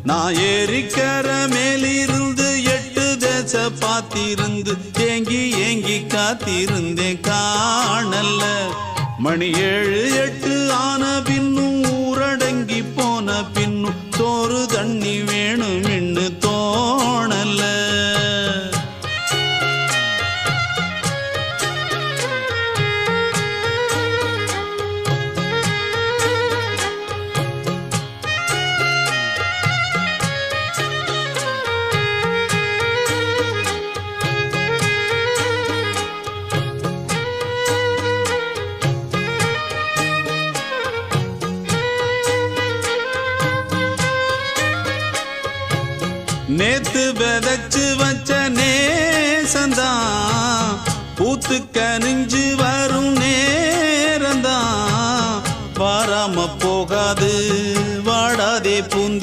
நான் ஏரிக்கர மேலிருந்து 8 தேச பார்த்திருந்து ஏங்கி ஏங்கி காத்திருந்தேன் காணல்ல. மணி 7 8 ஆன பின்னும் ஊரடங்கி போன பின்னும் சோறு தண்ணி வேணும் இன்னு தோணல. நேத்து விதைச்சு வச்ச நேசந்தான் பூத்து கனிஞ்சு வரும் நேரந்தான். வாராம போகாது வாடாதே பூந்த